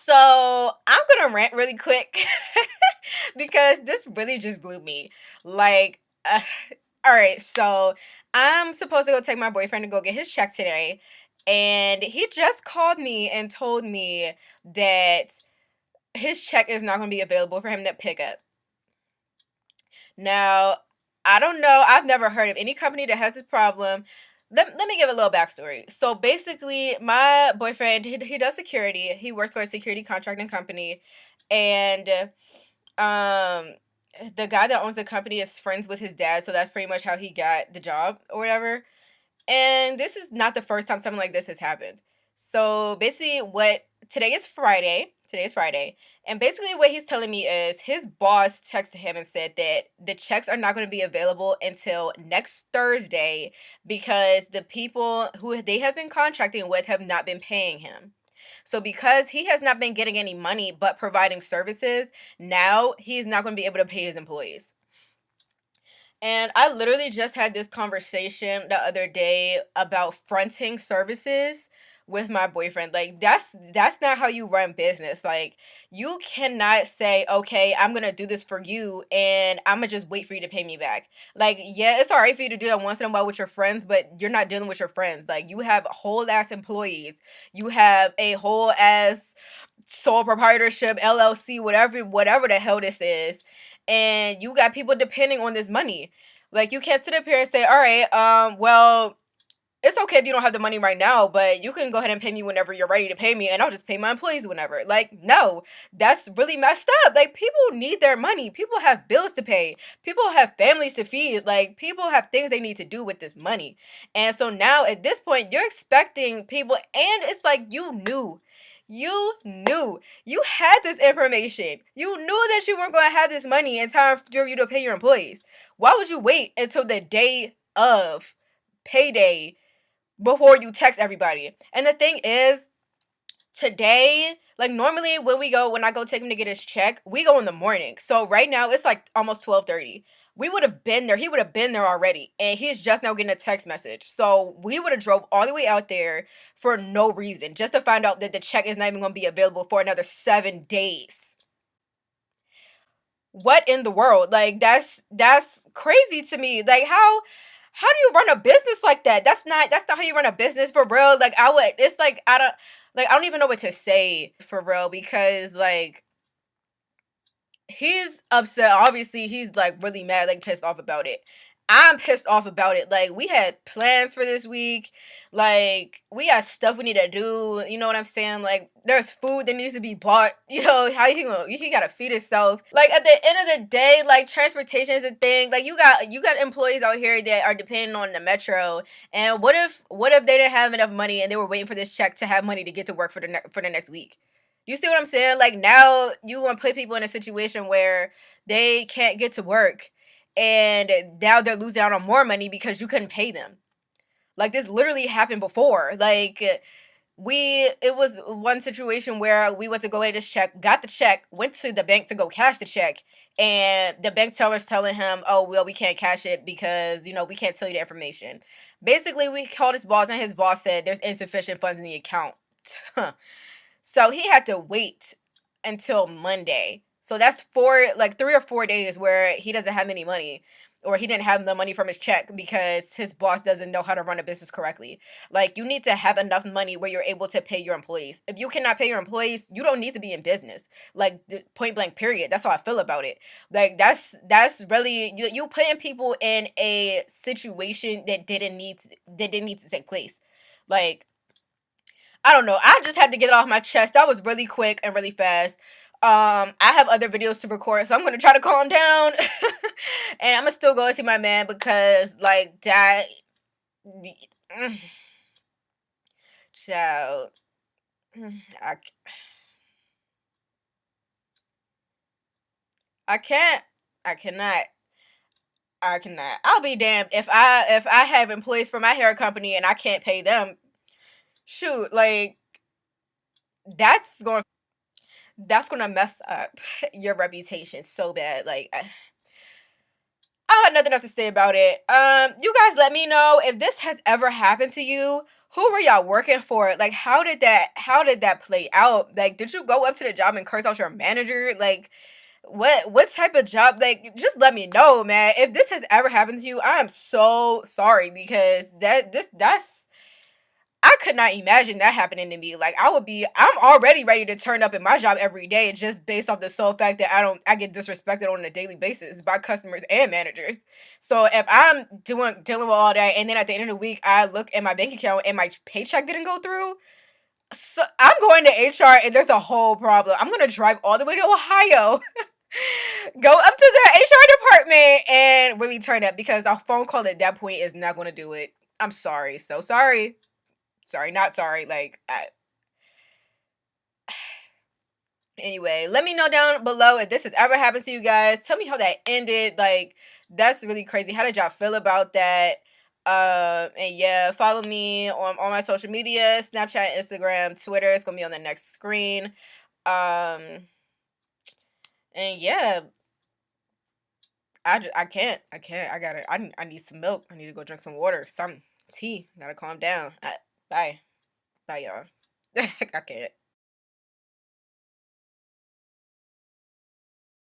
So I'm gonna rant really quick because this really just blew me. Like, all right, so I'm supposed to go take my boyfriend to go get his check today, and he just called me and told me that his check is not gonna be available for him to pick up. Now, I don't know. I've never heard of any company that has this problem. Let me give a little backstory. So basically, my boyfriend, he does security. He works for a security contracting company. And um, the guy that owns the company is friends with his dad. So that's pretty much how he got the job or whatever. And this is not the first time something like this has happened. So basically, what today is Friday. Today is Friday. And basically, what he's telling me is his boss texted him and said that the checks are not going to be available until next Thursday because the people who they have been contracting with have not been paying him. So because he has not been getting any money but providing services, now he's not going to be able to pay his employees. And I literally just had this conversation the other day about fronting services with my boyfriend. Like that's not how you run business. Like you cannot say, "Okay, I'm going to do this for you and I'm going to just wait for you to pay me back." Like, yeah, it's all right for you to do that once in a while with your friends, but you're not dealing with your friends. Like you have whole ass employees. You have a whole ass sole proprietorship, LLC, whatever the hell this is, and you got people depending on this money. Like you can't sit up here and say, "All right, well, it's okay if you don't have the money right now, but you can go ahead and pay me whenever you're ready to pay me, and I'll just pay my employees whenever." Like, no, that's really messed up. Like, people need their money. People have bills to pay. People have families to feed. Like, people have things they need to do with this money. And so now at this point, you're expecting people, and it's like you had this information. You knew that you weren't going to have this money in time for you to pay your employees. Why would you wait until the day of payday before you text everybody? And the thing is, today, like normally when I go take him to get his check, we go in the morning. So right now it's like almost 12:30. We would have been there. He would have been there already. And he's just now getting a text message. So we would have drove all the way out there for no reason, just to find out that the check is not even going to be available for another 7 days. What in the world? Like that's crazy to me. Like how do you run a business like that? That's not how you run a business for real. Like I would it's like I don't even know what to say for real because like he's upset. Obviously, he's like really mad, like pissed off about it. I'm pissed off about it. Like we had plans for this week. Like we got stuff we need to do. You know what I'm saying? Like there's food that needs to be bought. You know how he gotta feed himself. Like at the end of the day, like transportation is a thing. Like you got employees out here that are depending on the metro. And what if they didn't have enough money and they were waiting for this check to have money to get to work for for the next week? You see what I'm saying? Like now you want to put people in a situation where they can't get to work and now they're losing out on more money because you couldn't pay them. Like this literally happened before. Like it was one situation where we went to go get this check, got the check, went to the bank to go cash the check, and the bank teller's telling him, "Oh, well, we can't cash it because, we can't tell you the information." Basically, we called his boss and his boss said there's insufficient funds in the account. So he had to wait until Monday. So that's 3 or 4 days where he doesn't have any money or he didn't have the money from his check because his boss doesn't know how to run a business correctly. Like you need to have enough money where you're able to pay your employees. If you cannot pay your employees, you don't need to be in business. Like point blank period. That's how I feel about it. Like that's really you putting people in a situation that didn't need to take place. Like I don't know. I just had to get it off my chest. That was really quick and really fast. I have other videos to record, so I'm gonna try to calm down, and I'm gonna still go and see my man because like that, mm, child, I, I can't, I cannot, I cannot. I'll be damned if I have employees for my hair company and I can't pay them. Shoot, like that's going that's gonna mess up your reputation so bad. Like I have nothing else to say about it. You guys let me know if this has ever happened to you. Who were y'all working for? Like, how did that play out? Like, did you go up to the job and curse out your manager? Like, what type of job? Like, just let me know, man. If this has ever happened to you, I am so sorry, because that's I could not imagine that happening to me. Like, I'm already ready to turn up in my job every day just based off the sole fact that I get disrespected on a daily basis by customers and managers. So if I'm dealing with all that, and then at the end of the week I look at my bank account and my paycheck didn't go through, so I'm going to HR and there's a whole problem. I'm gonna drive all the way to Ohio, go up to the HR department, and really turn up, because a phone call at that point is not gonna do it. I'm sorry, so sorry. Sorry, not sorry. Like, anyway, let me know down below if this has ever happened to you guys. Tell me how that ended. Like, that's really crazy. How did y'all feel about that? And yeah, follow me on all my social media: Snapchat, Instagram, Twitter. It's gonna be on the next screen. Um, and yeah, I can't. I need some milk. I need to go drink some water. Some tea. Gotta calm down. Bye, bye, y'all. I can't.